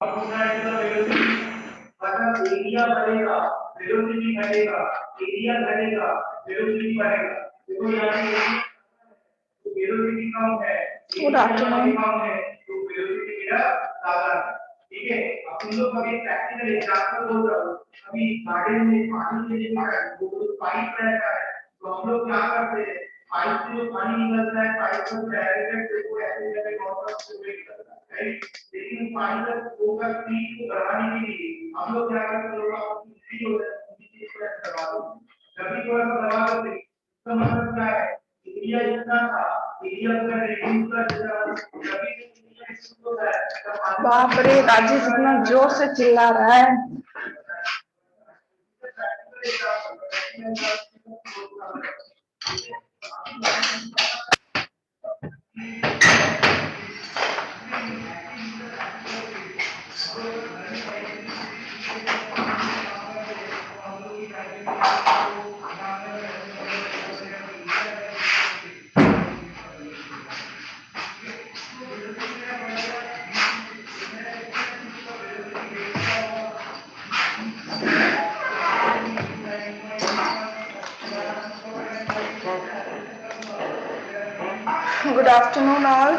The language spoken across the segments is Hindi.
मतलब एरिया बढ़ेगा, वेलोसिटी घटेगा, एरिया घटेगा, वेलोसिटी बढ़ेगा। देखो यहाँ पे वेलोसिटी कम है, एरिया कम है, तो वेलोसिटी मेरा ज्यादा है। ठीक है, अब तुम लोग अभी प्रैक्टिकल एग्जांपल बोल रहा हूँ। अभी गार्डन में पानी लेने का है, वो पाइप रहता है, तो हम लोग क्या करते हैं, पाइप से जो पानी निकलता है, पाइप को डायरेक्ट देखो ऐसे जगह नॉर्मल से निकलता है, राइट। लेकिन पानी का फ्लो का स्पीड को बढ़ाने के लिए हम लोग क्या करते हैं, थोड़ा इजी हो जाता है, इजी को दबा दो। जब भी थोड़ा सा दबा दोगे तो मतलब क्या है, एरिया इतना था, एरिया का रेडियस का जब भी बाप रे, राजेश इतना जोर से चिल्ला रहा है। Good afternoon all.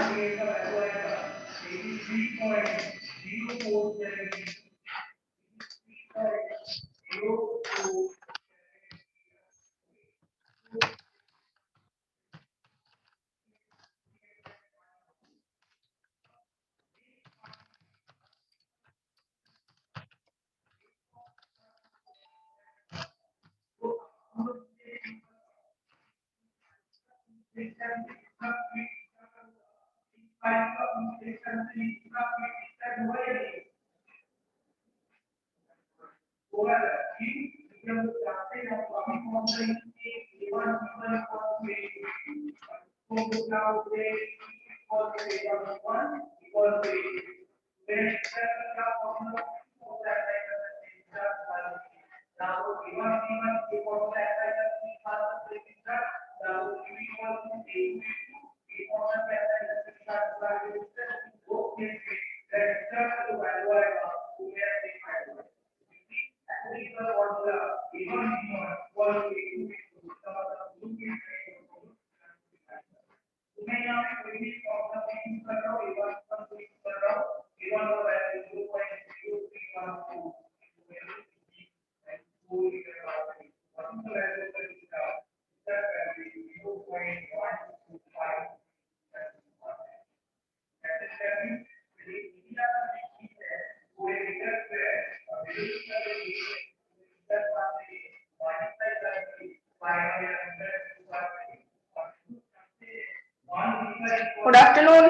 Good afternoon,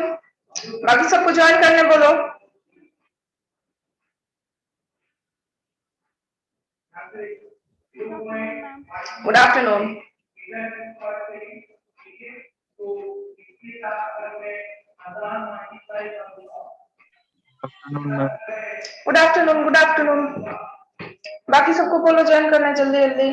बाकी सबको ज्वाइन करने बोलो। Good afternoon. Good afternoon, good afternoon. बाकी सबको बोलो ज्वाइन करना जल्दी जल्दी।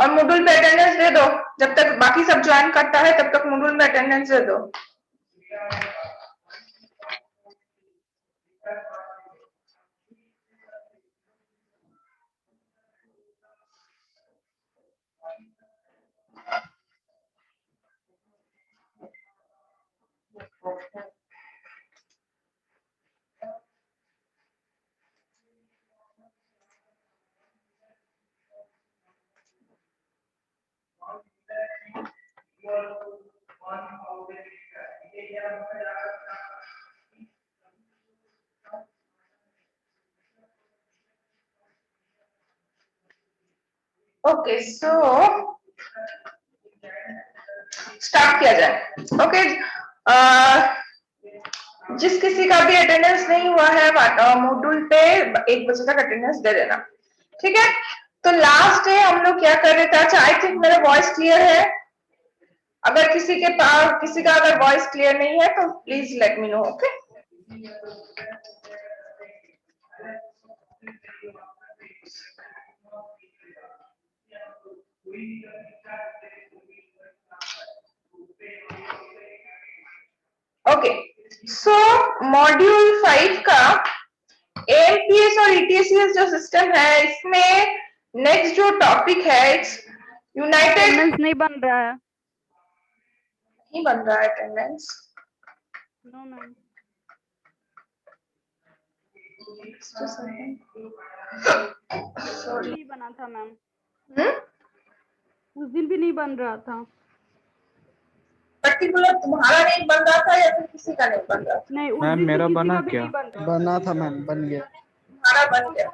और मॉड्यूल पे अटेंडेंस दे दो, जब तक बाकी सब ज्वाइन करता है तब तक मॉड्यूल में अटेंडेंस दे दो। ओके, सो स्टार्ट किया जाए। ओके, जिस किसी का भी अटेंडेंस नहीं हुआ है मॉड्यूल पे 1 बजे तक अटेंडेंस दे देना, ठीक है। तो लास्ट डे हम लोग क्या कर रहे थे, अच्छा आई थिंक मेरा वॉइस क्लियर है। अगर किसी का अगर वॉइस क्लियर नहीं है तो please let me know, okay. So module 5 का एमपीएस और ईटीसीएस जो सिस्टम है, इसमें नेक्स्ट जो टॉपिक है, इट्स यूनाइटेड। अटेंडेंस नहीं बन रहा है। नहीं बन रहा है अटेंडेंस? No ma'am. सॉरी। नहीं बना था मैम, हम्म, उस दिन भी नहीं बन रहा था। पर्टिकुलर तुम्हारा नहीं बन रहा था या फिर किसी का नहीं बन रहा था? नहीं, उस मैम दिन मेरा तो किसी बना का भी क्या? नहीं बन रहा। बना था मैम, बन गया। तुम्हारा बन गया।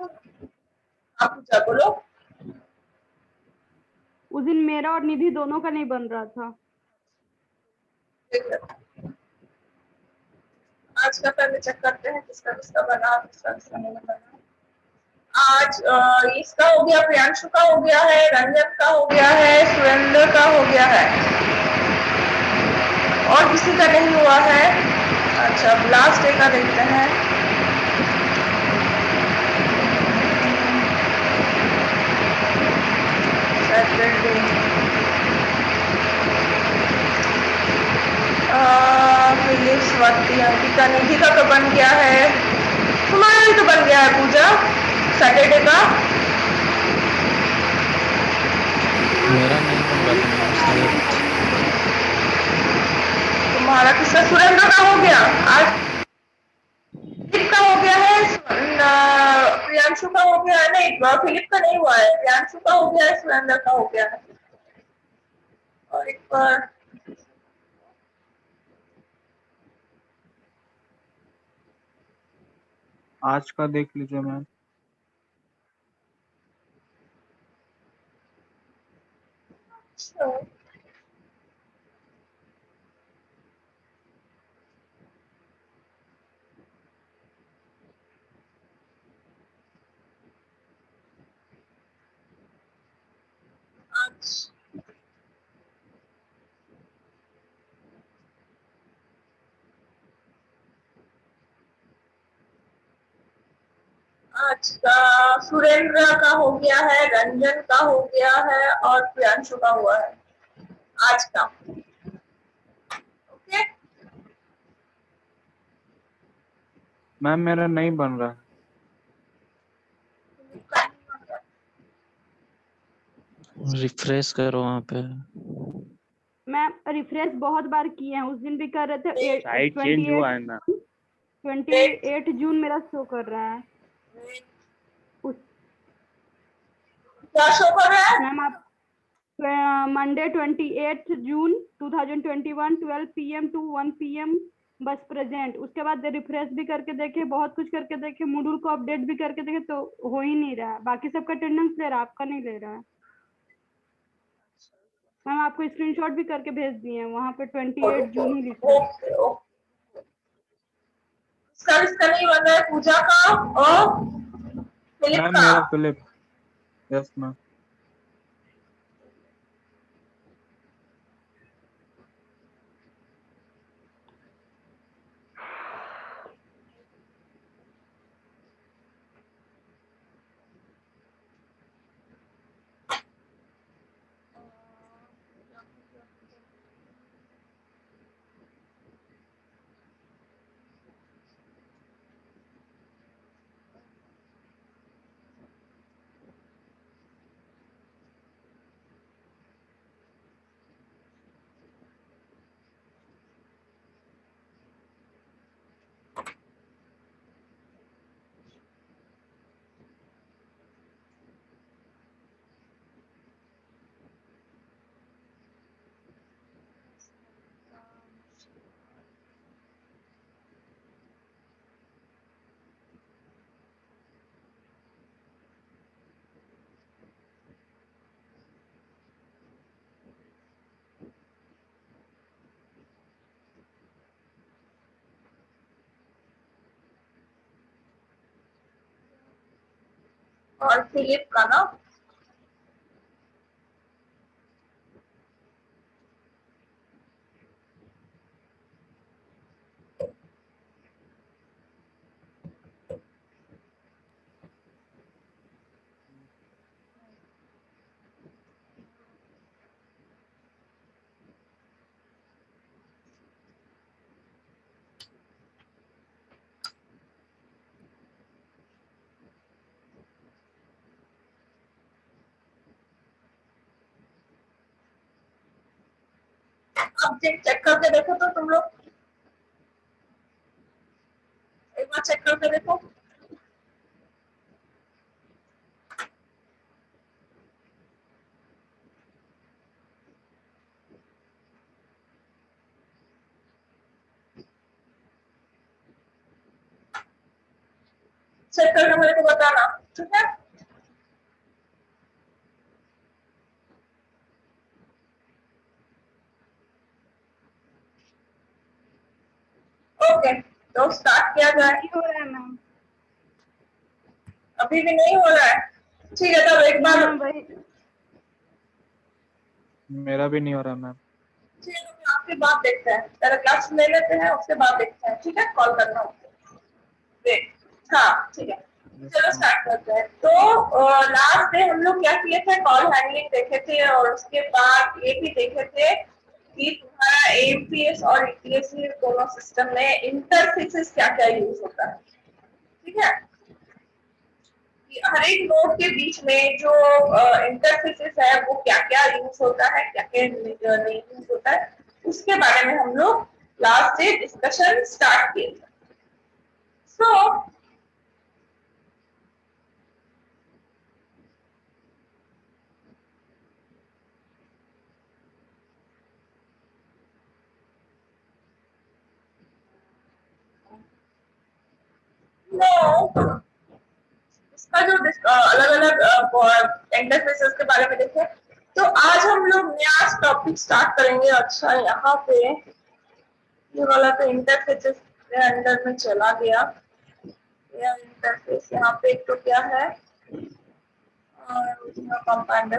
आप पूछा बोलो। उस दिन मेरा और निधि दोनों का नहीं बन रहा था। आज का पहले चेक करते हैं किसका किसका बना, किसका किसका नहीं बना। आज इसका हो गया, प्रियांशु का हो गया है, रंजन का हो गया है, सुरेंद्र का हो गया है, और किसी का नहीं हुआ है। अच्छा, अब लास्ट डे का देखते हैं। सैटरडे। फिलिप्स, स्वाति, अंकिता, निधि का तो बन गया है। तुम्हारा भी तो बन गया है पूजा, सैटरडे का। मेरा नहीं बन रहा था मैम शायद। तुम्हारा किसका? सुरेंद्र का हो गया आज, फिलिप का हो गया है, प्रियांशु का हो गया है। नहीं, फिलिप का नहीं हुआ है, प्रियांशु का हो गया है, सुरेंद्र का हो गया है। और एक बार आज का देख लीजिए मैम। आज आज का सुरेंद्र का हो गया है, रंजन का हो गया है, और प्रियांशु का हुआ है आज का। ओके, मैम मेरा नहीं बन रहा। रिफ्रेश करो वहाँ पे। मैम रिफ्रेश बहुत बार किए हैं, उस दिन भी कर रहे थे। साइड चेंज हुआ है ना। 28 जून मेरा शो कर रहा है। क्या शो कर रहा है? मैम आप Monday 28 June 2021 12 PM to 1 PM बस प्रेजेंट। उसके बाद रिफ्रेश भी करके देखे, बहुत कुछ करके देखे, मॉड्यूल को अपडेट भी करके देखे, तो हो ही नहीं रहा है। बाकी सबका अटेंडेंस ले रहा है, आपका नहीं ले रहा है। मैम आपको स्क्रीनशॉट भी करके भेज दिए हैं, वहाँ पे 28 जून ही लिखा है। ओके ओके, इसका नहीं बन रहा है पूजा का और फिलिप मैम का। मेरा फिलिप। Yes ma'am. और फिलिप का ना अब चेक करके देखो तो तुम लोग, एक बार चेक करके देखो। चेक करके मेरे को बताना, ठीक है। ओके, तो स्टार्ट किया जाए। नहीं हो रहा है मैम। अभी भी नहीं हो रहा है, ठीक है। तब एक बार, हाँ भाई, मेरा भी नहीं हो रहा मैम। ठीक है, तो आपके बाद देखते हैं, पहले क्लास ले लेते हैं, उसके बाद देखते हैं, ठीक है। कॉल करना होगा, वेट, हाँ ठीक है। चलो स्टार्ट करते हैं। तो लास्ट डे हम लोग क्या किए थे, कॉल हैंडलिंग देखे थे, और उसके बाद ये भी देखे थे कि तुम्हारा एएमपीएस और ईटीएस दोनों सिस्टम में इंटरफेसेस क्या क्या यूज होता है, ठीक है। कि हर एक नोड के बीच में जो इंटरफेसेस है वो क्या क्या यूज होता है, क्या क्या नहीं यूज होता है, उसके बारे में हम लोग लास्ट डे डिस्कशन स्टार्ट किए थे। सो नो, इसका जो अलग अलग इंटरफेसेस के बारे में देखें, तो आज हम लोग नया टॉपिक स्टार्ट करेंगे। अच्छा, यहाँ पे ये वाला तो इंटरफेसेस के अंदर में चला गया। यह इंटरफेस यहाँ पे एक तो क्या है, कंपाउंडर।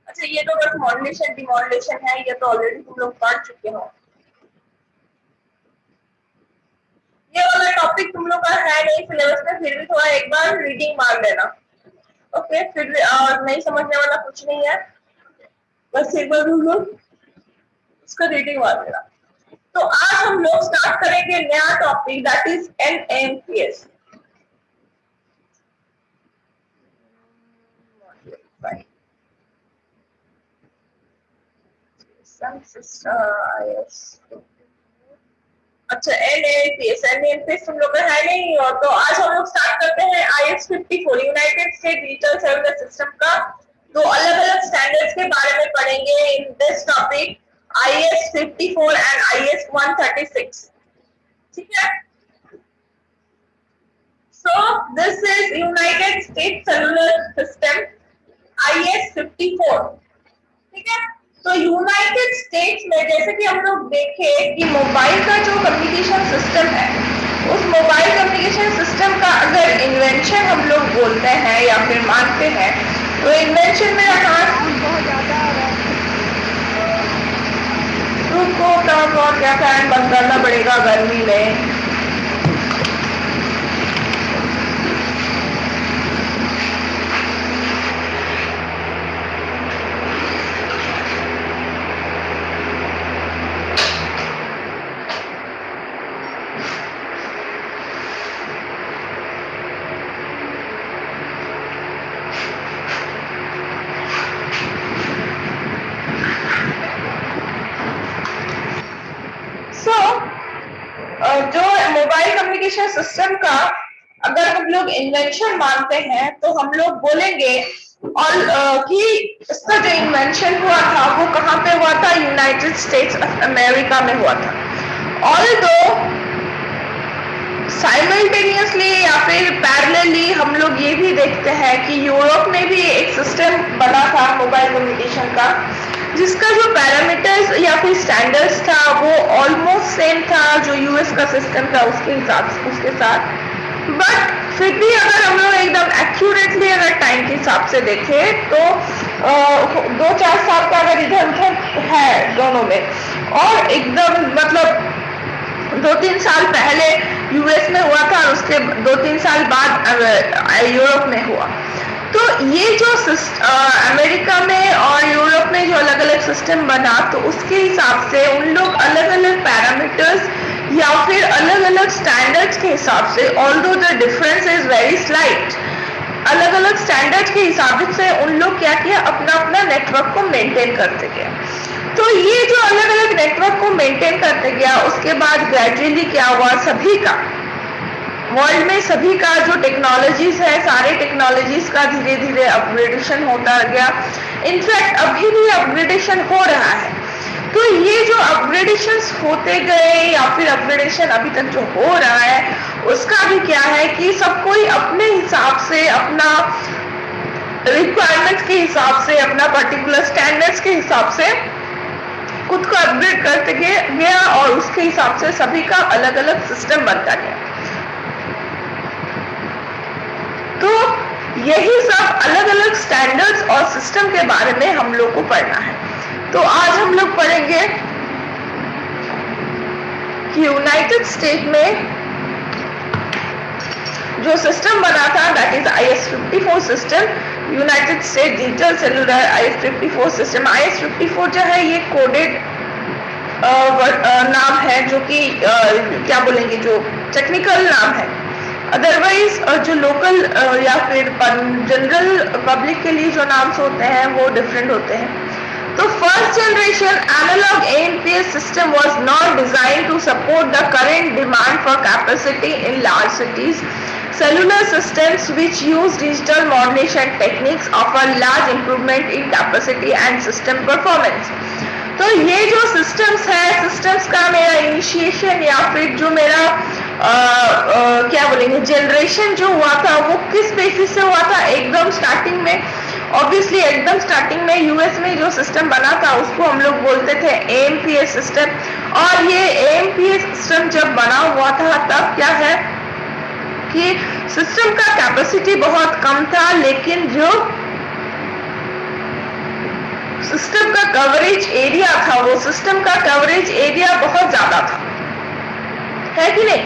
अच्छा, ये तो बस मॉड्यूलेशन डिमॉड्यूलेशन है, ये तो ऑलरेडी तुम लोग पढ़ चुके हो। ये वाला टॉपिक तुम लोग का है नहीं सिलेबस में, फिर भी थोड़ा एक बार रीडिंग मार लेना, ओके। फिर नहीं समझने वाला कुछ नहीं है, बस एक बार तुम लोग उसका रीडिंग मार लेना। तो आज हम लोग स्टार्ट करेंगे नया टॉपिक, दैट इज एनएमपीएस। अच्छा, एनएमपीएस तुम लोग का है नहीं, और तो आज हम लोग स्टार्ट करते हैं IS-54 United state digital service system का दो अलग अलग स्टैंडर्ड्स के बारे में पढ़ेंगे in this topic, IS-54 and IS-136, ठीक है। So this is United state cellular system IS-54, ठीक है। तो यूनाइटेड स्टेट्स में जैसे कि हम लोग देखे कि मोबाइल का जो कम्युनिकेशन सिस्टम है, उस मोबाइल कम्युनिकेशन सिस्टम का अगर इन्वेंशन हम लोग बोलते हैं या फिर मानते हैं, तो इन्वेंशन में बहुत ज्यादा आ रहा है। रुको, तब और क्या फैन बंद करना पड़ेगा गर्मी में। जो मोबाइल कम्युनिकेशन सिस्टम का अगर हम लोग इन्वेंशन मानते हैं, तो हम लोग बोलेंगे और कि इसका जो इन्वेंशन हुआ था वो कहाँ पे हुआ था, यूनाइटेड स्टेट्स ऑफ अमेरिका में हुआ था। ऑल्दो साइमल्टेनियसली या फिर पैरेलली हम लोग ये भी देखते हैं कि यूरोप में भी एक सिस्टम बना था मोबाइल कम्युनिकेशन का, जिसका जो पैरामीटर्स या फिर स्टैंडर्ड्स था वो ऑलमोस्ट सेम था जो यूएस का सिस्टम था उसके साथ। बट फिर भी अगर हम लोग एकदम एक्यूरेटली अगर टाइम के हिसाब से देखें, तो 2-4 साल का अगर इधर उधर है दोनों में, और एकदम मतलब 2-3 साल पहले यूएस में हुआ था और उसके 2-3 साल बाद यूरोप में हुआ। तो ये जो अमेरिका में और यूरोप में जो अलग अलग सिस्टम बना, तो उसके हिसाब से उन लोग अलग अलग पैरामीटर्स या फिर अलग अलग स्टैंडर्ड्स के हिसाब से, although the difference is very slight, अलग अलग स्टैंडर्ड के हिसाब से उन लोग क्या किया, अपना अपना नेटवर्क को मेंटेन करते गया। तो ये जो अलग अलग नेटवर्क को मेंटेन करते गया, उसके बाद ग्रेजुअली क्या हुआ, सभी का वर्ल्ड में सभी का जो टेक्नोलॉजीज है, सारे टेक्नोलॉजीज का धीरे धीरे अपग्रेडेशन होता गया। इनफैक्ट अभी भी अपग्रेडेशन हो रहा है। तो ये जो अपग्रेडेशन होते गए या फिर अपग्रेडेशन अभी तक जो हो रहा है, उसका भी क्या है कि सब कोई अपने हिसाब से, अपना रिक्वायरमेंट्स के हिसाब से, अपना पर्टिकुलर स्टैंडर्ड्स के हिसाब से खुद को अपग्रेड करते गया और उसके हिसाब से सभी का अलग अलग सिस्टम बनता गया। तो यही सब अलग अलग स्टैंडर्ड्स और सिस्टम के बारे में हम लोग को पढ़ना है। तो आज हम लोग पढ़ेंगे कि यूनाइटेड स्टेट में जो सिस्टम बना था, that is IS-54 system, United state digital cellular IS-54 system. IS-54 जो है ये कोडेड नाम है, जो कि क्या बोलेंगे, जो टेक्निकल नाम है। अदरवाइज जो लोकल या फिर जनरल पब्लिक के लिए जो नाम्स होते हैं वो डिफरेंट होते हैं। तो first generation analogue AMPS system was not designed to support the current demand for capacity in large cities. Cellular systems which use digital modulation techniques offer large improvement in capacity and system performance. तो ये जो सिस्टम्स है, सिस्टम्स का मेरा इनिशिएशन या फिर जो मेरा क्या बोलेंगे जनरेशन जो हुआ था वो किस बेसिस से हुआ था, एकदम स्टार्टिंग में। ऑब्वियसली एकदम स्टार्टिंग में यूएस में जो सिस्टम बना था उसको हम लोग बोलते थे AMPS सिस्टम। और ये AMPS सिस्टम जब बना हुआ था तब क्या है कि सिस्टम का कैपेसिटी बहुत कम था, लेकिन जो सिस्टम का कवरेज एरिया था, वो सिस्टम का कवरेज एरिया बहुत ज्यादा था, है कि नहीं।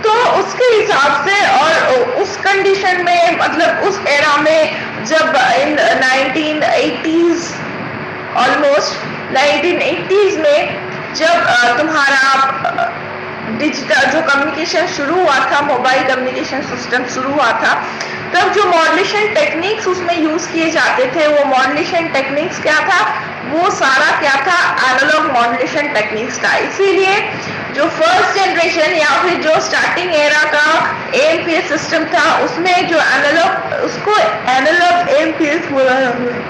तो उसके हिसाब से और उस कंडीशन में, मतलब उस एरा में जब इन 1980s, ऑलमोस्ट 1980s में जब तुम्हारा डिजिटल जो कम्युनिकेशन शुरू हुआ था, मोबाइल कम्युनिकेशन सिस्टम शुरू हुआ था, तब जो मॉड्यूलेशन टेक्निक्स उसमें यूज किए जाते थे, वो मॉड्यूलेशन टेक्निक्स क्या था, वो सारा क्या था, एनालॉग मॉड्यूलेशन टेक्निक्स था। इसीलिए जो फर्स्ट जनरेशन या फिर जो स्टार्टिंग एरा का AMPS सिस्टम था, उसमें जो एनालॉग, उसको एनालॉग AMPS बोला जाता है,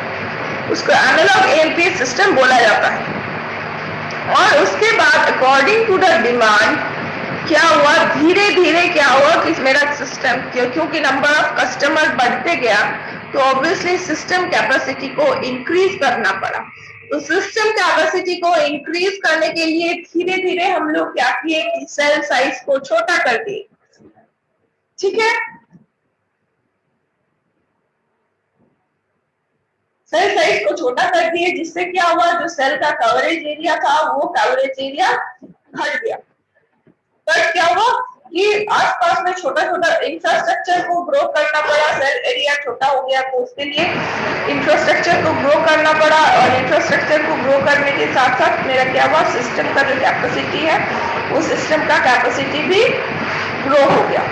उसको एनालॉग AMPS सिस्टम बोला जाता है। और उसके बाद अकॉर्डिंग टू द डिमांड क्या हुआ, धीरे धीरे क्या हुआ कि मेरा सिस्टम, क्योंकि नंबर ऑफ कस्टमर बढ़ते गया तो ऑब्वियसली सिस्टम कैपेसिटी को इंक्रीज करना पड़ा। तो सिस्टम कैपेसिटी को इंक्रीज करने के लिए धीरे धीरे हम लोग क्या किए कि सेल साइज को छोटा कर दिए। ठीक है, सेल साइज को छोटा कर दिए, जिससे क्या हुआ, जो सेल का कवरेज एरिया था वो कवरेज एरिया घट गया। बट क्या हुआ कि आसपास में छोटा छोटा इंफ्रास्ट्रक्चर को ग्रो करना पड़ा, सेल एरिया छोटा हो गया तो उसके लिए इंफ्रास्ट्रक्चर को ग्रो करना पड़ा। और इंफ्रास्ट्रक्चर को ग्रो करने के साथ साथ मेरा क्या हुआ, सिस्टम का जो कैपेसिटी है वो सिस्टम का कैपेसिटी भी ग्रो हो गया,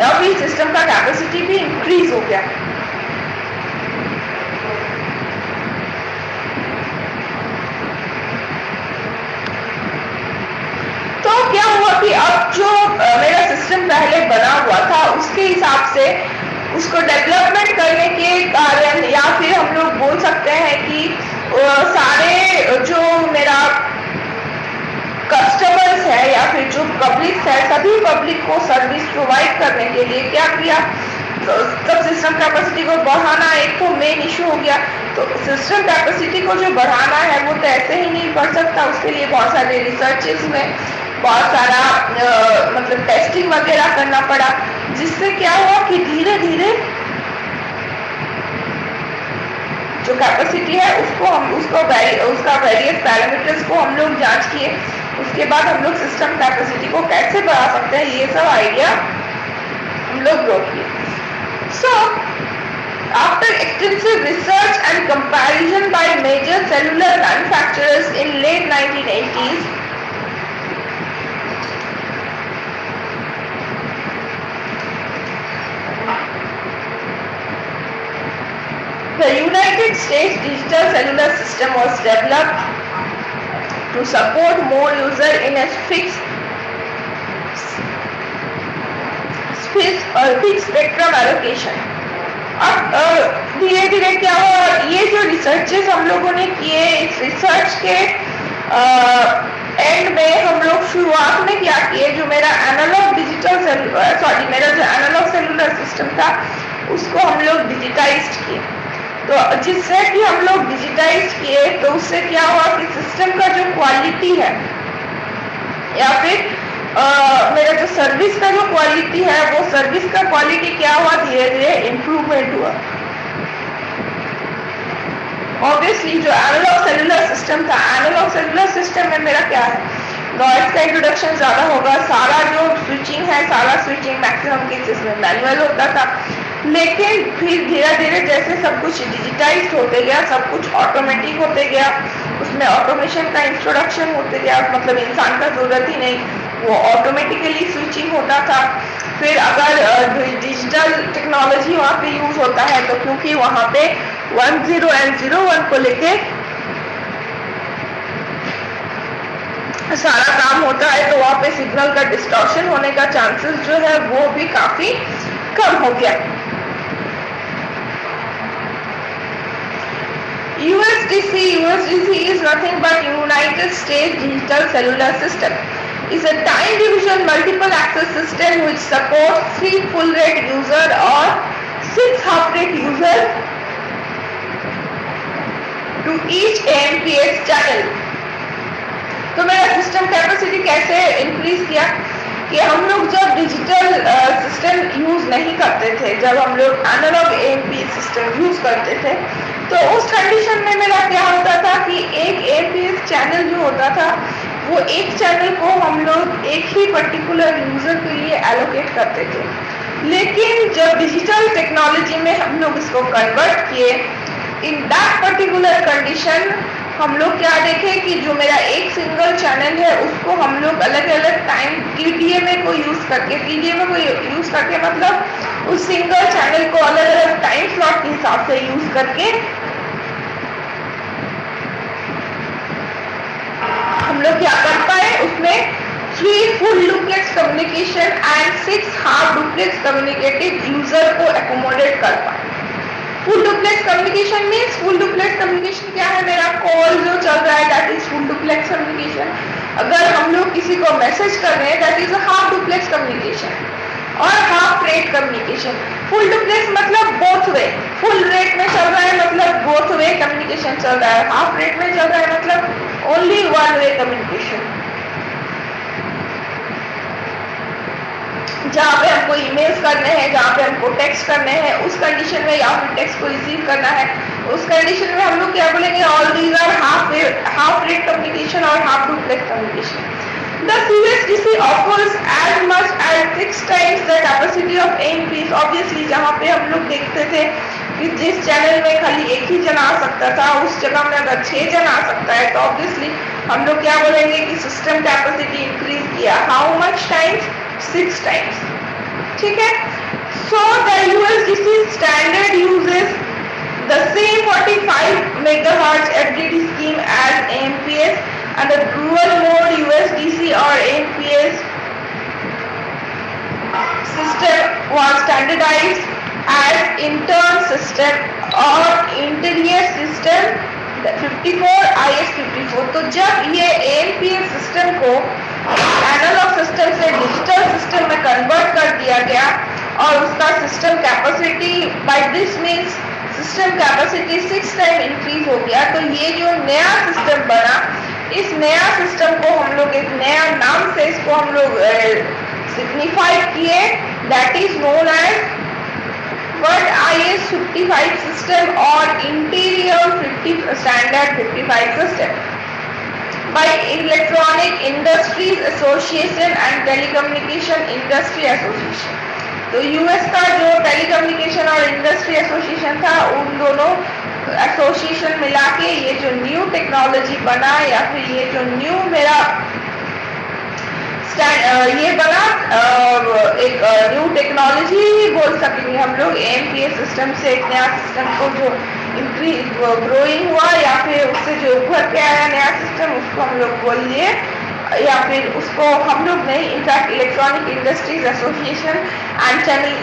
अभी सिस्टम का कैपेसिटी भी इंक्रीज हो गया। तो क्या हुआ कि अब जो मेरा सिस्टम पहले बना हुआ था उसके हिसाब से उसको डेवलपमेंट करने के कारण, या फिर हम लोग बोल सकते हैं कि सारे जो मेरा कस्टमर्स है या फिर जो पब्लिक है, सभी पब्लिक को सर्विस प्रोवाइड करने के लिए क्या किया, तो तब सिस्टम कैपेसिटी को बढ़ाना एक तो मेन इशू हो गया। तो सिस्टम कैपेसिटी को जो बढ़ाना है वो तो ऐसे ही नहीं बढ़ सकता, उसके लिए बहुत सारे रिसर्चेस में बहुत सारा मतलब टेस्टिंग वगैरह करना पड़ा, जिससे क्या हुआ कि धीरे धीरे जो कैपेसिटी है उसका वेरियस पैरामीटर्स को हम लोग जांच किए। उसके बाद हम लोग सिस्टम कैपेसिटी को कैसे बढ़ा सकते हैं ये सब आइडिया हम लोग ग्रो किए। So after extensive research and comparison by major cellular manufacturers in late 1980s, United States digital cellular system was developed to support more user in a fixed spectrum allocation. अब धीरे धीरे क्या हुआ, ये जो रिसर्चेस हम लोगों ने किए, इस रिसर्च के एंड में हम लोग शुरुआत में क्या किए, जो मेरा एनालॉग मेरा जो एनालॉग सेलुलर सिस्टम था उसको हम लोग डिजिटाइज्ड किए। तो जिससे कि हम लोग डिजिटाइज किए तो उससे क्या हुआ कि सिस्टम का जो क्वालिटी है या फिर मेरा जो सर्विस का जो क्वालिटी है, वो सर्विस का क्वालिटी क्या हुआ, धीरे धीरे इम्प्रूवमेंट हुआ। ऑब्वियसली जो एनालॉग सेलुलर सिस्टम था, एनालॉग सेलुलर सिस्टम में मेरा क्या है, नॉइज का इंट्रोडक्शन ज्यादा होगा, सारा जो स्विचिंग है, सारा स्विचिंग मैक्सिमम केसेस में मैनुअल होता था। लेकिन फिर धीरे धीरे जैसे सब कुछ डिजिटाइज्ड होते गया, सब कुछ ऑटोमेटिक होते गया, उसमें ऑटोमेशन का इंट्रोडक्शन होते गया, मतलब इंसान का जरूरत ही नहीं, वो ऑटोमेटिकली स्विचिंग होता था। फिर अगर डिजिटल टेक्नोलॉजी वहाँ पे यूज होता है तो क्योंकि वहाँ पे 10 and 01 को लेके सारा काम होता है, तो वहाँ पे सिग्नल का डिस्टॉर्शन होने का चांसेस जो है वो भी काफी कम हो गया। USDC is nothing but United States Digital Cellular System. Is a time division multiple access system which supports 3 full rate user or 6 half rate user to each AMPS channel. तो मेरा सिस्टम कैपेसिटी कैसे इंक्रीज किया कि हम लोग जब डिजिटल सिस्टम यूज नहीं करते थे, जब हम लोग एनालॉग AMPS सिस्टम यूज करते थे, तो उस कंडीशन में मेरा क्या होता था कि एक AMPS चैनल जो होता था वो एक चैनल को हम लोग एक ही पर्टिकुलर यूजर के लिए एलोकेट करते थे। लेकिन जब डिजिटल टेक्नोलॉजी में हम लोग इसको कन्वर्ट किए, इन दैट पर्टिकुलर कंडीशन हम लोग क्या देखे कि जो मेरा एक सिंगल चैनल है उसको हम लोग अलग अलग टाइम TDMA को यूज करके, TDMA को यूज करके मतलब उस सिंगल चैनल को अलग अलग टाइम स्लॉट के हिसाब से यूज करके हम लोग क्या कर पाए, उसमें 3 full duplex communication and 6 half duplex communicated user को एकोमोडेट कर पाए। Full duplex communication means, full duplex communication क्या है, मेरा कॉल जो चल रहा है that is full duplex communication. अगर हम लोग किसी को मैसेज कर रहे हैं that is a half duplex communication और half rate communication. Full duplex मतलब बोथ वे, फुल रेट में चल रहा है मतलब बोथ वे कम्युनिकेशन चल रहा है, हाफ रेट में चल रहा है मतलब ओनली वन वे कम्युनिकेशन। जहाँ पे हमको ईमेल्स करने हैं, जहाँ पे हमको टेक्स्ट करने हैं, उस कंडीशन में या फिर टेक्स्ट को रिसीव करना है, उस कंडीशन में हम लोग क्या बोलेंगे, all these are half rate communication और half duplex communication. The USDC offers as much as 6 times the capacity of AMPS. Obviously जहाँ पे हम लोग देखते थे कि जिस चैनल में खाली एक ही जन आ सकता था, उस जगह में अगर 6 जन आ सकता है तो ऑब्वियसली हम लोग क्या बोलेंगे कि सिस्टम कैपेसिटी इंक्रीज किया। How much times? 6 टाइम्स। ठीक है। So the USDC standard uses the same 45 megahertz FDD scheme as AMPS, and the dual mode USDC or AMPS system was standardized as intern system or interior system 54 IS54। तो जब ये AMPS सिस्टम को एनालॉग सिस्टम से डिजिटल सिस्टम में कन्वर्ट कर दिया गया और उसका system capacity by this means system capacity 6 time increase हो गया, तो ये जो नया सिस्टम बना, इस नया सिस्टम को हम लोग एक नया नाम से इसको हम लोग सिग्निफाई किए, that is known as word IS55 system और interior 50 standard 55 system by Electronic Industries Association and Telecommunication Industry Association। तो यूएस का जो टेलीकम्युनिकेशन और इंडस्ट्री एसोसिएशन था, उन दोनों एसोसिएशन मिला के ये जो न्यू टेक्नोलॉजी बना या फिर ये जो न्यू मेरा ये बना, एक न्यू टेक्नोलॉजी बोल सकेंगे हम लोग। AMPS सिस्टम से एक नया सिस्टम को जो ग्रोइंग हुआ या फिर उससे जो उभर के आया नया सिस्टम उसको हम लोग बोलिए, या फिर उसको हम लोग नहीं, in fact electronic industries association and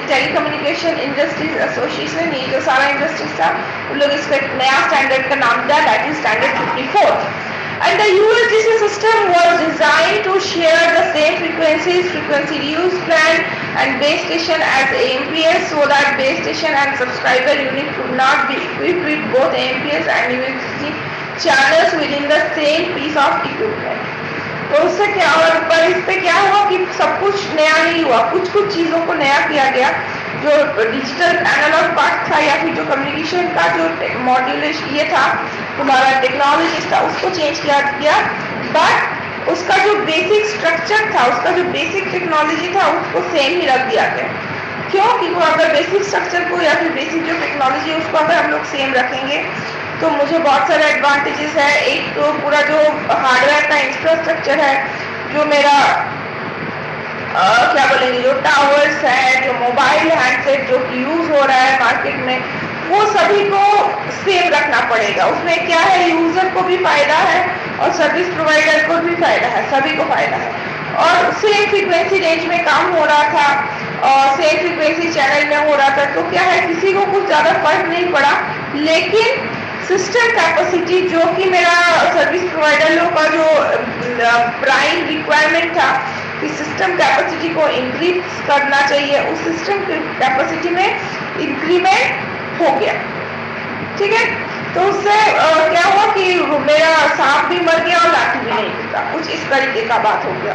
telecommunication industries association, ये जो सारा इंडस्ट्रीज था उन लोग इसको एक नया स्टैंडर्ड का नाम दिया, that is standard 54. And the USDC system was designed to share the same frequencies, frequency use plan and base station as AMPS, so that base station and subscriber unit could not be equipped with both AMPS and USDC channels within the same piece of equipment. तो उससे क्या हुआ, पर इस पे क्या हुआ कि सब कुछ नया नहीं हुआ, कुछ कुछ चीजों को नया किया गया, जो डिजिटल एनालॉग पार्ट था या फिर जो कम्युनिकेशन का जो मॉड्यूलेशन ये था तुम्हारा टेक्नोलॉजी था उसको चेंज किया गया, बट उसका जो बेसिक स्ट्रक्चर था, उसका जो बेसिक टेक्नोलॉजी था उसको सेम ही रख दिया गया. क्यों? क्योंकि अगर बेसिक स्ट्रक्चर को या फिर बेसिक जो टेक्नोलॉजी उसको अगर हम लोग सेम रखेंगे तो मुझे बहुत सारे एडवांटेजेस है. एक तो पूरा जो हार्डवेयर का इंफ्रास्ट्रक्चर है, जो मेरा क्या बोलेंगे, जो टावर्स है, जो मोबाइल हैंडसेट जो यूज हो रहा है मार्केट में, वो सभी को सेम रखना पड़ेगा. उसमें क्या है, यूजर को भी फायदा है और सर्विस प्रोवाइडर को भी फायदा है, सभी को फायदा है. और सेम फ्रीक्वेंसी रेंज में काम हो रहा था और सेम फ्रीक्वेंसी चैनल में हो रहा था, तो क्या है, किसी को कुछ ज्यादा फर्क नहीं पड़ा. लेकिन सिस्टम कैपेसिटी जो कि मेरा सर्विस प्रोवाइडर लोग का जो प्राइम रिक्वायरमेंट था कि सिस्टम कैपेसिटी को इंक्रीज करना चाहिए, उस सिस्टम कैपेसिटी में इंक्रीमेंट हो गया. ठीक है, तो उससे क्या हुआ कि मेरा सांप भी मर गया और लाठी भी नहीं टूटा, कुछ इस तरीके का बात हो गया.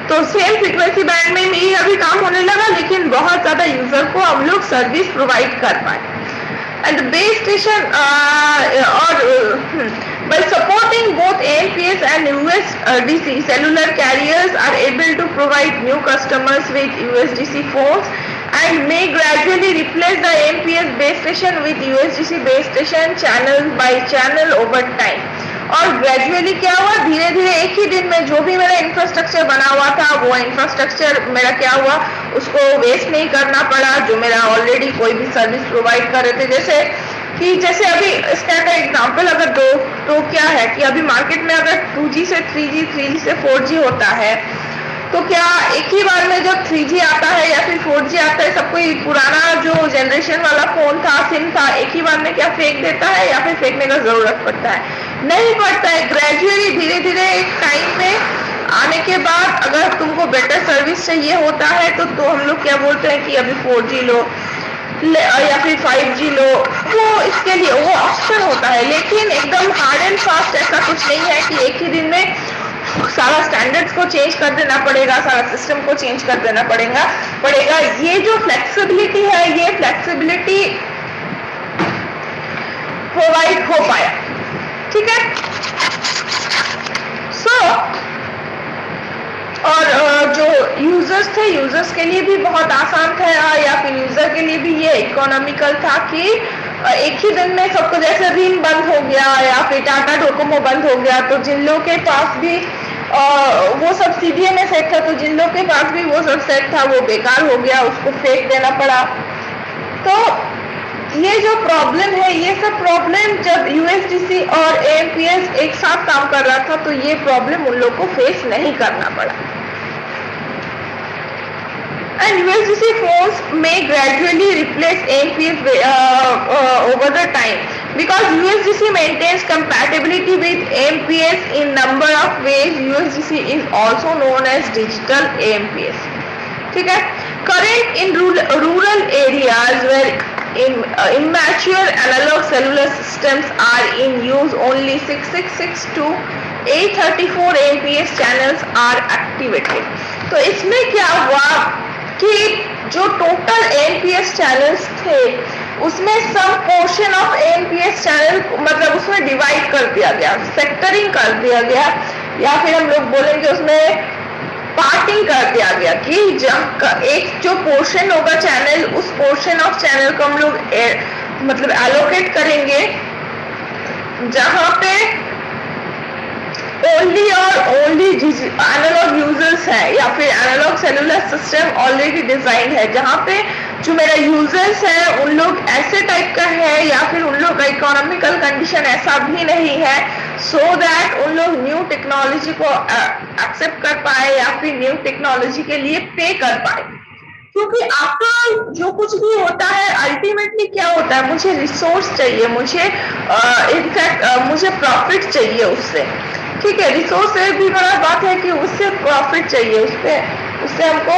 तो सेम फ्रीक्वेंसी बैंड में ही अभी काम होने लगा, लेकिन बहुत ज्यादा यूजर को हम लोग सर्विस प्रोवाइड कर पाए. एंड बेस स्टेशन और by supporting both AMPS and USDC, cellular carriers are able to provide new customers with USDC phones and may gradually replace the AMPS base station with USDC base station channel by channel over time. और ग्रेजुअली क्या हुआ, धीरे धीरे एक ही दिन में जो भी मेरा इंफ्रास्ट्रक्चर बना हुआ था वो इंफ्रास्ट्रक्चर मेरा क्या हुआ, उसको वेस्ट नहीं करना पड़ा, जो मेरा ऑलरेडी कोई भी सर्विस प्रोवाइड कर रहे थे. जैसे अभी इसका का एग्जांपल अगर दो तो क्या है कि अभी मार्केट में अगर 2G से 3G, 3G से 4G होता है, तो क्या एक ही बार में जब 3G आता है या फिर 4G आता है, सब कोई पुराना जो जनरेशन वाला फोन था, सिम था, एक ही बार में क्या फेंक देता है या फिर फेंकने का जरूरत पड़ता है? नहीं पड़ता है. ग्रेजुअली धीरे धीरे एक टाइम में आने के बाद अगर तुमको बेटर सर्विस चाहिए होता है तो हम लोग क्या बोलते हैं कि अभी 4G लो या फिर 5G लो, वो इसके लिए वो ऑप्शन होता है. लेकिन एकदम हार्ड एंड फास्ट ऐसा कुछ नहीं है कि एक ही दिन में सारा स्टैंडर्ड्स को चेंज कर देना पड़ेगा, सारा सिस्टम को चेंज कर देना पड़ेगा. ये जो फ्लेक्सिबिलिटी है, ये फ्लेक्सिबिलिटी प्रोवाइड हो पाया. ठीक है, और जो यूजर्स थे, यूजर्स के लिए भी बहुत आसान था, या फिर यूजर के लिए भी ये इकोनॉमिकल था कि एक ही दिन में सबको, जैसे रिम बंद हो गया या फिर टाटा डोकोमो बंद हो गया, तो जिन लोगों के पास भी वो सब CDMA में सेट था, तो जिन लोगों के पास भी वो सब सेट था वो बेकार हो गया, उसको फेंक देना पड़ा. तो ये जो प्रॉब्लम है, ये सब प्रॉब्लम जब USDC और AMPS एक साथ काम कर रहा था तो ये प्रॉब्लम उन लोगों को फेस नहीं करना पड़ा. And USDC phones may gradually replace AMPS over the time because USDC maintains compatibility with AMPS in number of ways. USDC is also known as digital AMPS. ठीक है, current in rural areas where immature analog cellular systems are in use, only 666 to 834 AMPS channels are activated. तो इसमें क्या हुआ कि जो टोटल AMPS चैनल्स थे उसमें some portion of AMPS channel, मतलब उसमें डिवाइड कर दिया गया, सेक्टरिंग कर दिया गया, या फिर हम लोग बोलेंगे उसमें पार्टिंग कर दिया गया कि एक जो पोर्शन होगा चैनल, उस पोर्शन ऑफ चैनल को हम लोग मतलब एलोकेट करेंगे जहां पे ओनली और ओनली एनालॉग यूजर्स हैं या फिर analogue cellular system already design है, जहाँ पे जो मेरा यूजर्स है उन लोग ऐसे टाइप का है या फिर उन लोग का इकोनॉमिकल कंडीशन ऐसा भी नहीं है सो दैट उन लोग न्यू टेक्नोलॉजी को एक्सेप्ट कर पाए या फिर न्यू टेक्नोलॉजी के लिए पे कर पाए। क्योंकि आपका जो कुछ भी होता है अल्टीमेटली क्या होता है, मुझे रिसोर्स चाहिए, मुझे इनफैक्ट मुझे प्रॉफिट चाहिए उससे, ठीक है। रिसोर्स से भी बड़ा बात है कि उससे प्रॉफिट चाहिए, उससे हमको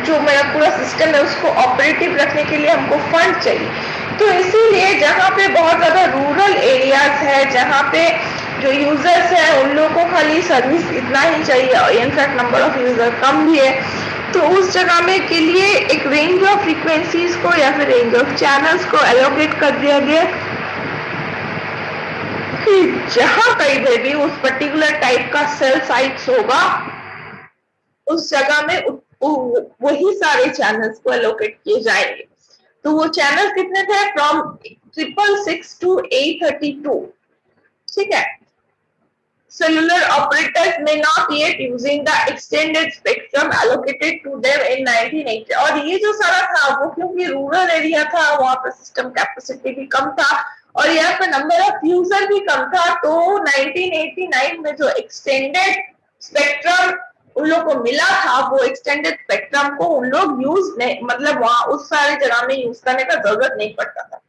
जो मेरा पूरा सिस्टम है उसको ऑपरेटिव रखने के लिए हमको फंड चाहिए। तो इसीलिए जहाँ पे बहुत ज्यादा रूरल एरियाज है, जहाँ पे जो यूजर्स है उन लोगों को खाली सर्विस इतना ही चाहिए, इनफैक्ट नंबर ऑफ यूजर कम भी है, तो उस जगह में के लिए एक रेंज ऑफ फ्रीक्वेंसीज को या फिर रेंज ऑफ चैनल्स को एलोकेट कर दिया गया कि जहां कहीं पे भी उस पर्टिकुलर टाइप का सेल साइट्स होगा उस जगह में वही सारे चैनल्स को एलोकेट किए जाएंगे। तो वो चैनल कितने थे, फ्रॉम 666 to 832, ठीक है। Cellular operators may not yet using the extended spectrum allocated to them in 1980। और ये जो सारा था वो क्योंकि रूरल एरिया था, वहां पर सिस्टम कैपेसिटी भी कम था और यहाँ पे नंबर ऑफ यूजर भी कम था, तो 1989 में जो एक्सटेंडेड स्पेक्ट्रम उन लोग को मिला था वो एक्सटेंडेड स्पेक्ट्रम को उन लोग यूज नहीं, मतलब वहां उस सारे जगह में यूज करने का जरूरत नहीं पड़ता था।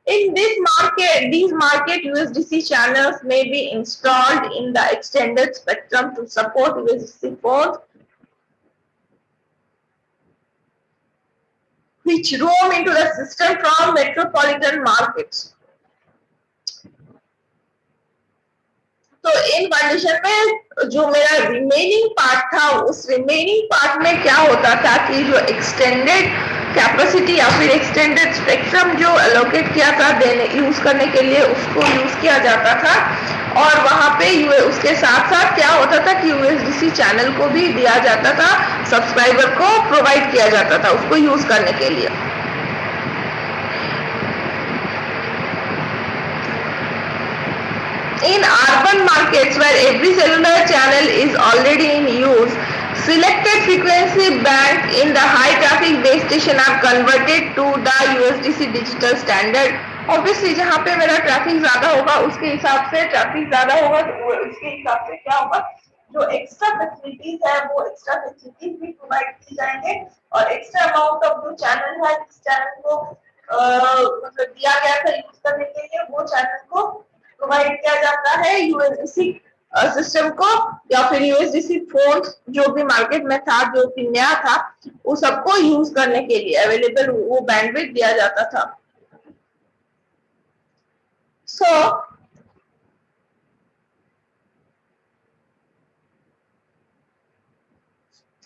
In these market USDC channels may be installed in the extended spectrum to support USDC phones which roam into the system from metropolitan markets। तो इन कंडीशन में जो मेरा रिमेनिंग पार्ट था, उस रिमेनिंग पार्ट में क्या होता था कि जो एक्सटेंडेड कैपेसिटी या फिर एक्सटेंडेड स्पेक्ट्रम जो एलोकेट किया था देने यूज करने के लिए उसको यूज किया जाता था और वहां पे उसके साथ साथ क्या होता था कि यूएसडीसी चैनल को भी दिया जाता था, सब्सक्राइबर को प्रोवाइड किया जाता था उसको यूज करने के लिए। In urban markets where every cellular channel is already in use, selected frequency bands in the high traffic base station are converted to the USDC digital standard। Obviously जहाँ पे मेरा ट्रैफिक ज्यादा होगा उसके हिसाब से ट्रैफिक ज्यादा होगा, तो उसके हिसाब से क्या होगा, जो एक्स्ट्रा फैसिलिटीज है वो एक्स्ट्रा फैसिलिटीज भी प्रोवाइड की जाएंगे और एक्स्ट्रा अमाउंट ऑफ जो चैनल है जिस चैनल को मतलब दिया गया था यूज करने के लिए वो चैनल को प्रोवाइड किया जाता है यूएसडीसी सिस्टम को या फिर यूएसडीसी फोन जो भी मार्केट में था, जो भी नया था, वो सबको यूज करने के लिए अवेलेबल वो बैंडविड्थ दिया जाता था। सो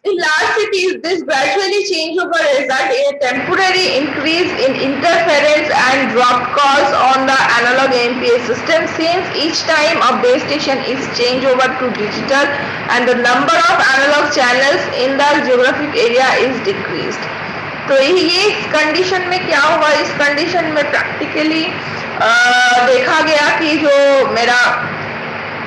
in large cities, this gradually changeover result in a temporary increase in interference and drop calls on the analog AMPA system, since each time a base station is changed over to digital and the number of analog channels in the geographic area is decreased। तो ये इस कंडीशन में क्या हुआ, इस कंडीशन में प्रैक्टिकली देखा गया कि जो मेरा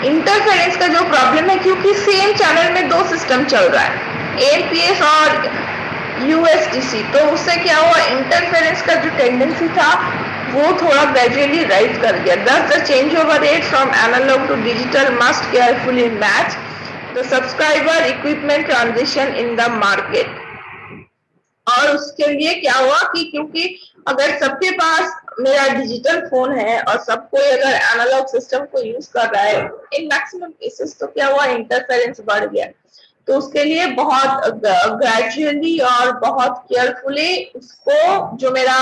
इंटरफेरेंस का जो प्रॉब्लम है, क्योंकि सेम चैनल में दो सिस्टम चल रहा है एएमपीएस और यूएसडीसी, तो उससे क्या हुआ, इंटरफेरेंस का जो टेंडेंसी था वो थोड़ा ग्रेजुअली राइज कर गया। Thus the changeover rate from analog to digital must carefully match the subscriber equipment transition in the market। और उसके लिए क्या हुआ कि क्योंकि अगर सबके पास मेरा डिजिटल फोन है और सब कोई अगर एनालॉग सिस्टम को यूज कर रहा है इन मैक्सिमम केसेस, तो क्या हुआ, इंटरफेरेंस बढ़ गया। तो उसके लिए बहुत ग्रेजुअली और बहुत केयरफुली उसको जो मेरा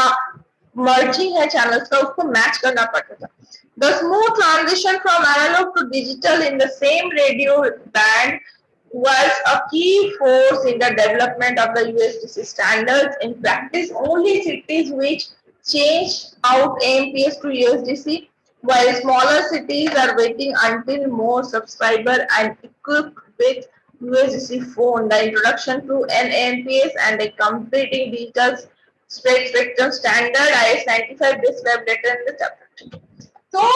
मर्जिंग है चैनल्स का उसको मैच करना पड़ता था। The smooth transition from analog to digital in the same radio band was a key force in the development of the USDC standards। In practice, only cities which changed out AMPS to USDC, while smaller cities are waiting until more subscriber and equipped with USDC phone, the introduction to an AMPS and a competing digital straight spectrum standard IS 95 this web data in the chapter। तो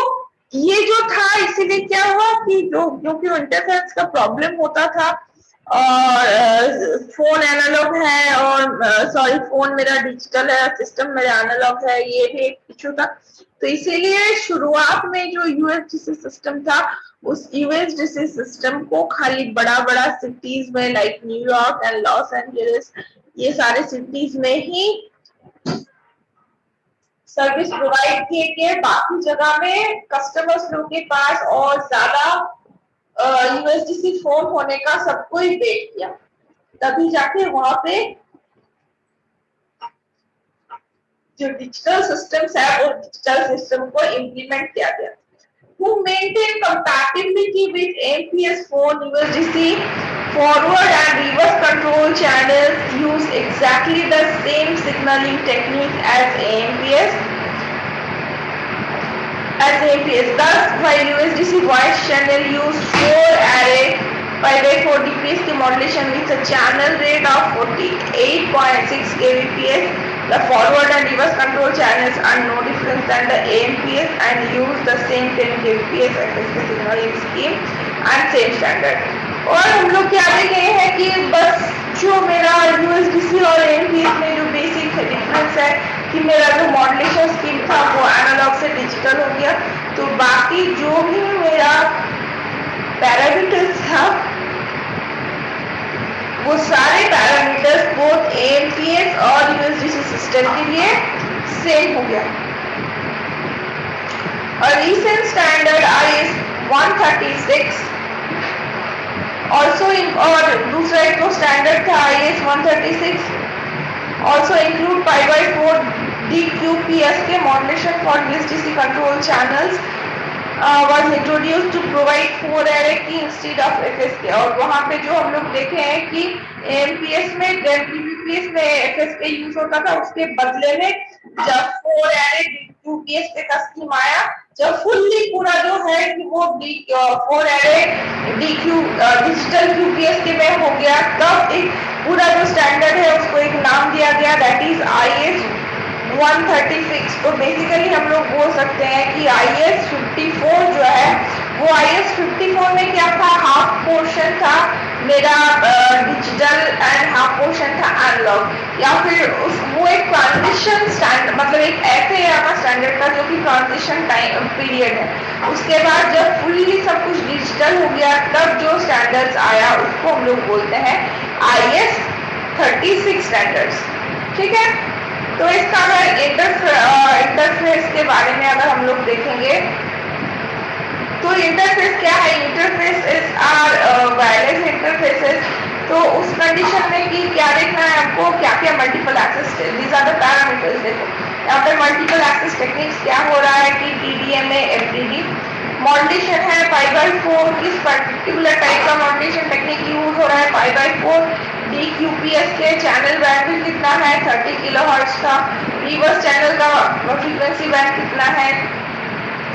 ये जो था इसीलिए क्या हुआ कि जो क्योंकि इंटरफेरेंस का प्रॉब्लम होता था और फोन एनालॉग है और सॉरी फोन मेरा डिजिटल है, सिस्टम मेरा एनालॉग है, ये भी एक इशू था। तो इसीलिए शुरुआत में जो यूएसडीसी सिस्टम था उस यूएसडीसी सिस्टम को खाली बड़ा बड़ा सिटीज में like New York and Los Angeles ये सारे सिटीज में ही सर्विस प्रोवाइड किए गए, बाकी जगह में कस्टमर्स लोग के पास और ज्यादा यूएसडीसी फोन होने का सबको ही वेट किया, तभी जाके वहां पे जो डिजिटल सिस्टम्स है वो डिजिटल सिस्टम को इम्प्लीमेंट किया गया। Who maintain compatibility with AMPS phone USDC forward and reverse control channels use exactly the same signaling technique as AMPS. Thus, while USDC voice channel use 4 array 5x4 DPS की modulation with a channel rate of 48.6 kbps, the forward and reverse control channels are no different than the AMPS and use the same 10 kbps FSK signaling scheme and same standard. और हम लोग क्या देखे हैं कि बस जो मेरा USDC और AMPS में जो बेसिक डिफरेंस है कि मेरा जो मॉड्यूलेशन स्कीम था वो एनालॉग से डिजिटल हो गया, तो बाकी जो भी मेरा पैरामीटर्स था वो सारे पैरामीटर्स बोथ AMPS और USDC सिस्टम के लिए सेम हो गया। और recent standard IS 136 also in और दूसरा एक तो स्टैंडर्ड था IS 136 also include 5x4 DQPSK modulation for USDC control channels was introduced to provide 4 array key instead of FSK। और वहाँ पे जो हम लोग देखे हैं कि AMPS में DQPS में FSK यूज होता था, उसके बदले में जब 4 array DQPSK का स्कीम आया, जब फुल्ली पूरा जो है कि वो 4 array डिजिटल QPSK में हो गया, तब एक पूरा जो स्टैंडर्ड है उसको एक नाम दिया गया, दैट इज IS 136। तो बेसिकली हम लोग बोल सकते हैं कि IS 54 जो है वो IS 54 में क्या था, हाफ पोर्शन था मेरा डिजिटल एंड हाफ पोर्शन था एनालॉग, या फिर वो एक ट्रांजिशन स्टैंडर्ड मतलब एक ऐसे का स्टैंडर्ड था जो कि ट्रांजिशन टाइम पीरियड है। उसके बाद जब फुल्ली सब कुछ डिजिटल हो गया तब जो स्टैंडर्ड्स आया उसको हम लोग बोलते हैं IS 36 स्टैंडर्ड्स। ठीक है, तो इसका अगर इंटरफेस के बारे में अगर हम लोग देखेंगे तो इंटरफेस क्या है, interface is are wireless interfaces. तो उस कंडीशन में कि क्या देखना है आपको, क्या क्या multiple access, these are the parameters. देखो यहाँ पे मल्टीपल एक्सेस टेक्निक्स क्या हो रहा है कि DDMA FDD मॉड्यूलेशन है 5x4, किस पर्टिकुलर टाइप का मॉड्यूलेशन टेक्निक यूज हो रहा है 5x4 DQPS के चैनल बैंडविड्थ कितना है 30 किलोहर्ट्ज का, रिवर्स चैनल का फ्रीक्वेंसी बैंड कितना है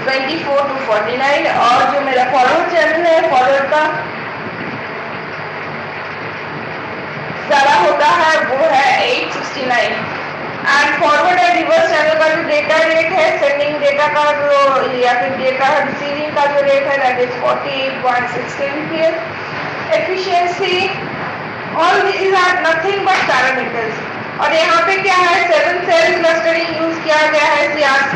24 to 49, और जो मेरा फॉरवर्ड चैनल है फॉरवर्ड का ज्यादा होता है वो है 869, and forward and reverse channel का जो डेटा रेट है सेंडिंग डेटा का जो या फिर डेटा रिसीविंग का जो रेट है that is 48.6 kbps। Efficiency, all these are nothing but parameters. और यहाँ पे क्या है 7 सेल क्लस्टरिंग यूज किया गया है CRC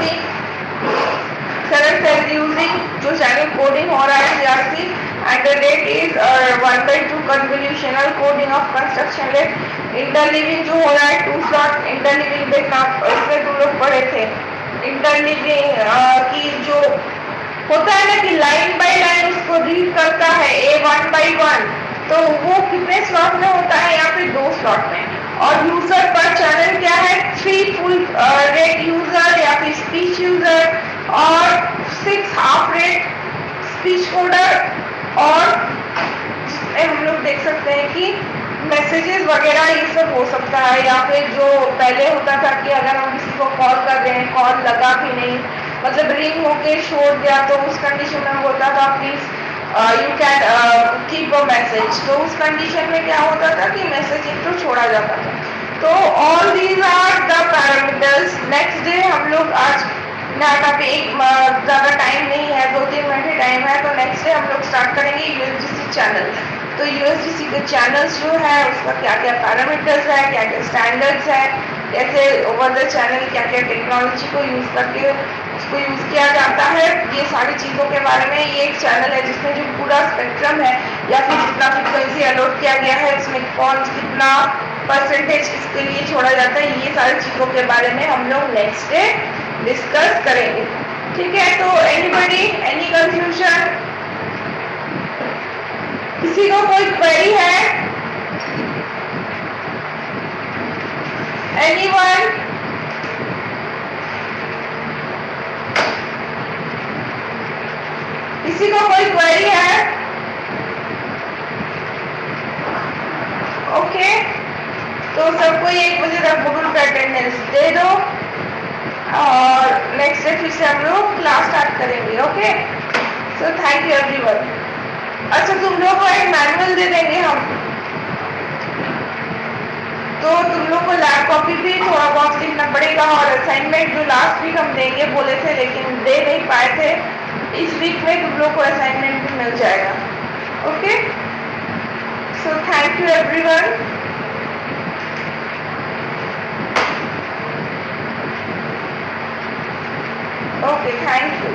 7 सेल यूजिंग जो चैनल कोडिंग हो रहा है CRC, and the rate is 1/2 convolutional coding of construction rate। Interleaving जो हो रहा है 2 स्लॉट इंटरलीविंग देखना, इसमें तुम लोग पढ़े थे इंटरलीविंग की जो होता है ना कि लाइन बाय लाइन उसको रीड करता है A1/1, तो वो कितने स्लॉट में होता है, या फिर 2 स्लॉट में। और यूजर पर चैनल क्या है 3 फुल रेट यूजर या फिर स्पीच यूजर और 6 हाफ रेट स्पीच कोडर, और हम लोग देख सकते हैं कि मैसेजेस वगैरह ये सब हो सकता है, या फिर जो पहले होता था कि अगर हम किसी को कॉल कर रहे हैं कॉल लगा भी नहीं मतलब रिंग होके छोड़ दिया, तो उस कंडीशन में होता था please you can keep a message, तो उस कंडीशन में क्या होता था कि मैसेजिंग तो छोड़ा जाता था। तो all these are the parameters. Next day हम लोग आज ना काफी ज्यादा टाइम नहीं है, 2-3 घंटे टाइम है, तो नेक्स्ट डे हम लोग स्टार्ट करेंगे यूएसडीसी चैनल। तो यूएसडीसी के चैनल्स जो है उसका क्या क्या पैरामीटर्स है, क्या क्या स्टैंडर्ड्स है, कैसे ओवर द चैनल क्या क्या टेक्नोलॉजी को यूज करके उसको यूज किया जाता है, ये सारी चीजों के बारे में। ये एक चैनल है जिसमें जो पूरा स्पेक्ट्रम है या फिर जितना फ्रीक्वेंसी अलॉट किया गया है उसमें कौन कितना परसेंटेज इसके लिए छोड़ा जाता है, ये सारी चीजों के बारे में हम लोग नेक्स्ट डे डिस्कस करेंगे। ठीक है, तो एनीबॉडी एनी कंफ्यूजन, किसी को कोई क्वेरी है? एनीवन? किसी को कोई क्वेरी है? ओके, तो सबको 1 बजे तक मॉड्यूल का अटेंडेंस दे दो और नेक्स्ट डे फिर से हम लोग क्लास स्टार्ट करेंगे। Okay, so thank you everyone. अच्छा, तुम लोग को एक मैनुअल दे देंगे हम, तो तुम लोग को लैब कॉपी भी थोड़ा बहुत लिखना पड़ेगा और असाइनमेंट जो लास्ट वीक हम देंगे बोले थे लेकिन दे नहीं पाए थे, इस वीक में तुम लोग को असाइनमेंट भी मिल जाएगा। Okay, so thank you everyone. Okay, thank you.